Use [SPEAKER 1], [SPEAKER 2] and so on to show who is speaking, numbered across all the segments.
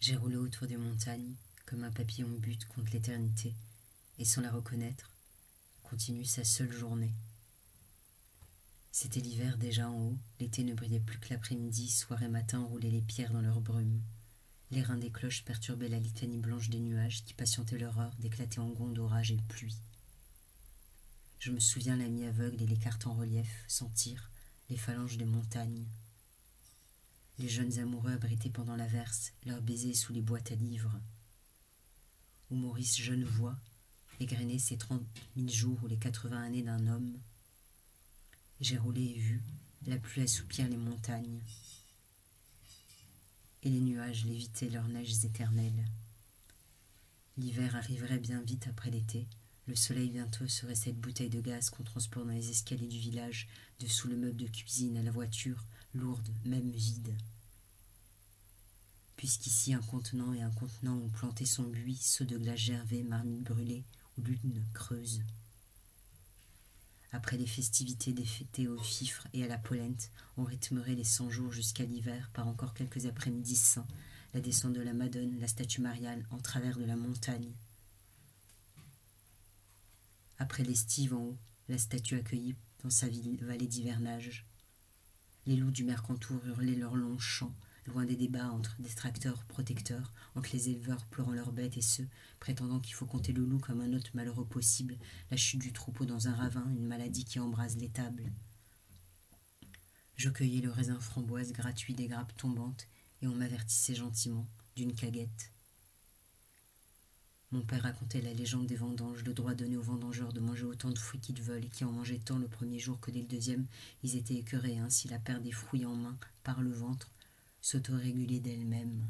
[SPEAKER 1] J'ai roulé autour des montagnes, comme un papillon bute contre l'éternité, et sans la reconnaître, continue sa seule journée. C'était l'hiver déjà en haut, l'été ne brillait plus que l'après-midi, soir et matin roulaient les pierres dans leur brume. Les reins des cloches perturbaient la litanie blanche des nuages qui patientaient leur heure d'éclater en gonds d'orage et de pluie. Je me souviens la mi-aveugle et les cartes en relief, sentir les phalanges des montagnes. Les jeunes amoureux abrités pendant l'averse, leurs baisers sous les boîtes à livres. Où Maurice Genevoix égrenait ses 30 000 jours ou les 80 années d'un homme. J'ai roulé et vu la pluie assoupir les montagnes. Et les nuages lévitaient leurs neiges éternelles. L'hiver arriverait bien vite après l'été. Le soleil bientôt serait cette bouteille de gaz qu'on transporte dans les escaliers du village, dessous le meuble de cuisine à la voiture, lourde, même vide. Puisqu'ici un contenant et un contenant ont planté son buis, seaux de glace gervée, marmite brûlée ou lune creuse. Après les festivités défêtées au fifre et à la polenta, on rythmerait les 100 jours jusqu'à l'hiver par encore quelques après-midi saints, la descente de la Madone, la statue Mariale, en travers de la montagne. Après l'estive en haut, la statue accueillie dans sa vallée d'hivernage. Les loups du Mercantour hurlaient leurs longs chants, loin des débats entre détracteurs protecteurs, entre les éleveurs pleurant leurs bêtes et ceux prétendant qu'il faut compter le loup comme un autre malheureux possible, la chute du troupeau dans un ravin, une maladie qui embrase l'étable. Je cueillais le raisin framboise gratuit des grappes tombantes et on m'avertissait gentiment d'une caguette. Mon père racontait la légende des vendanges, le droit donné aux vendangeurs de manger autant de fruits qu'ils veulent et qui en mangeaient tant le premier jour que dès le deuxième, ils étaient écœurés, ainsi la paire des fruits en main, par le ventre, s'autorégulait d'elle-même.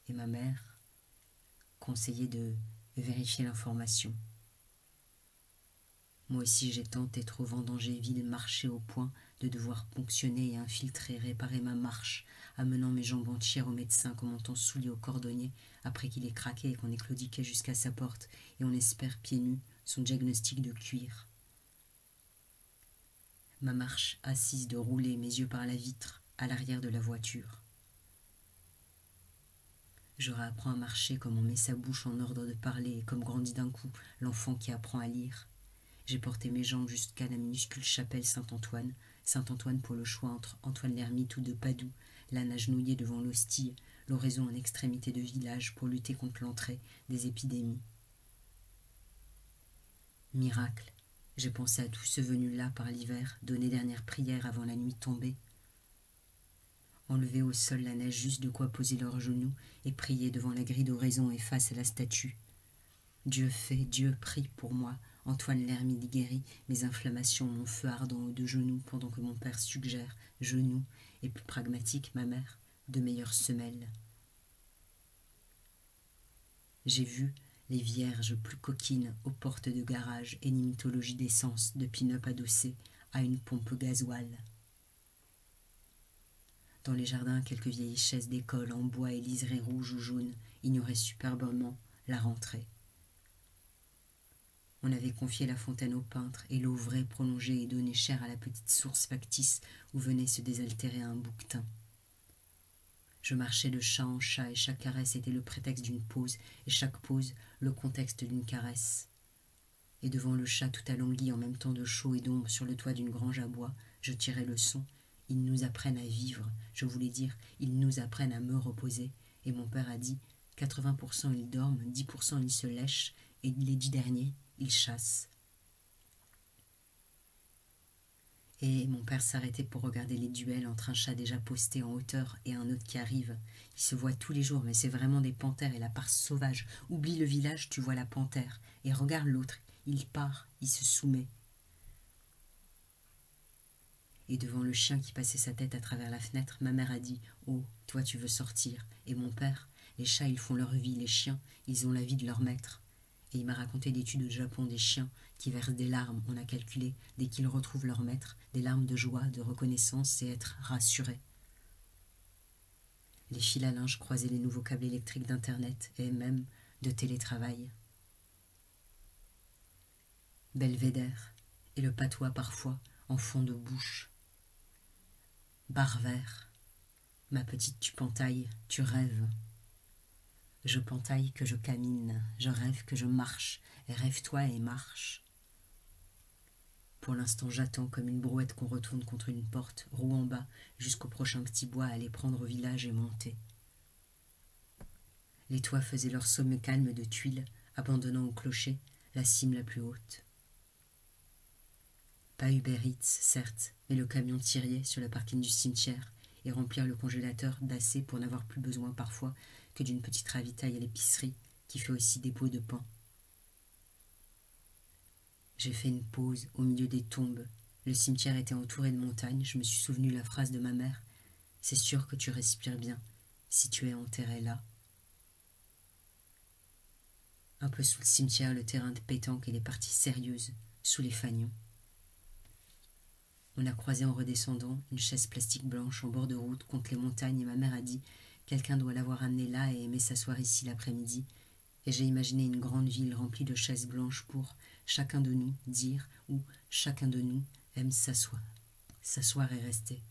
[SPEAKER 1] Et ma mère conseillait de vérifier l'information. Moi aussi j'ai tant été au Vendangéville, marché au point de devoir ponctionner et infiltrer, réparer ma marche, amenant mes jambes entières au médecin comme on t'en soulier au cordonnier après qu'il ait craqué et qu'on ait claudiqué jusqu'à sa porte et on espère pieds nus son diagnostic de cuir. Ma marche assise de rouler, mes yeux par la vitre, à l'arrière de la voiture. Je réapprends à marcher comme on met sa bouche en ordre de parler et comme grandit d'un coup l'enfant qui apprend à lire. J'ai porté mes jambes jusqu'à la minuscule chapelle Saint-Antoine, Saint-Antoine pour le choix entre Antoine l'ermite ou de Padoue, l'âne agenouillé devant l'hostie, l'oraison en extrémité de village pour lutter contre l'entrée des épidémies. Miracle, j'ai pensé à tous ceux venus là par l'hiver, donner dernière prière avant la nuit tombée. Enlever au sol la neige juste de quoi poser leurs genoux et prier devant la grille d'oraison et face à la statue. Dieu fait, Dieu prie pour moi. Antoine l'ermite guérit mes inflammations, mon feu ardent aux 2 genoux, pendant que mon père suggère genoux, et plus pragmatique, ma mère, de meilleures semelles. J'ai vu les vierges plus coquines aux portes de garage, énigmatologie d'essence, de pin-up adossé à une pompe gasoil. Dans les jardins, quelques vieilles chaises d'école en bois et liserées rouges ou jaunes ignoraient superbement la rentrée. On avait confié la fontaine au peintre et l'eau vraie prolongée et donnée chère à la petite source factice où venait se désaltérer un bouquetin. Je marchais de chat en chat et chaque caresse était le prétexte d'une pause et chaque pause le contexte d'une caresse. Et devant le chat tout alongui en même temps de chaud et d'ombre sur le toit d'une grange à bois, je tirais le son. Ils nous apprennent à vivre, je voulais dire, ils nous apprennent à me reposer. Et mon père a dit, 80% ils dorment, 10% ils se lèchent, et les 10 derniers, ils chassent. Et mon père s'arrêtait pour regarder les duels entre un chat déjà posté en hauteur et un autre qui arrive. Ils se voient tous les jours, mais c'est vraiment des panthères et la part sauvage. Oublie le village, tu vois la panthère. Et regarde l'autre, il part, il se soumet. Et devant le chien qui passait sa tête à travers la fenêtre, ma mère a dit « Oh, toi tu veux sortir ?» Et mon père, les chats ils font leur vie, les chiens, ils ont la vie de leur maître. Et il m'a raconté l'étude au Japon des chiens qui versent des larmes, on a calculé, dès qu'ils retrouvent leur maître, des larmes de joie, de reconnaissance et être rassurés. Les fils à linge croisaient les nouveaux câbles électriques d'Internet et même de télétravail. Belvédère et le patois parfois en fond de bouche. Bar vert, Ma petite, tu pentailles, tu rêves. Je pentaille que je camine, je rêve que je marche, et rêve-toi et marche. Pour l'instant, j'attends comme une brouette qu'on retourne contre une porte, roue en bas, jusqu'au prochain petit bois à aller prendre au village et monter. Les toits faisaient leur sommet calme de tuiles, abandonnant au clocher la cime la plus haute. Pas Uber Eats, certes, mais le camion tiriait sur la parking du cimetière et remplir le congélateur d'assez pour n'avoir plus besoin parfois que d'une petite ravitaille à l'épicerie qui fait aussi des pots de pain. J'ai fait une pause au milieu des tombes. Le cimetière était entouré de montagnes. Je me suis souvenu la phrase de ma mère. C'est sûr que tu respires bien si tu es enterré là. Un peu sous le cimetière, le terrain de pétanque et les parties sérieuses sous les fanions. On a croisé en redescendant une chaise plastique blanche en bord de route contre les montagnes et ma mère a dit « Quelqu'un doit l'avoir amenée là et aimer s'asseoir ici l'après-midi » et j'ai imaginé une grande ville remplie de chaises blanches pour chacun de nous dire ou chacun de nous aime s'asseoir et rester.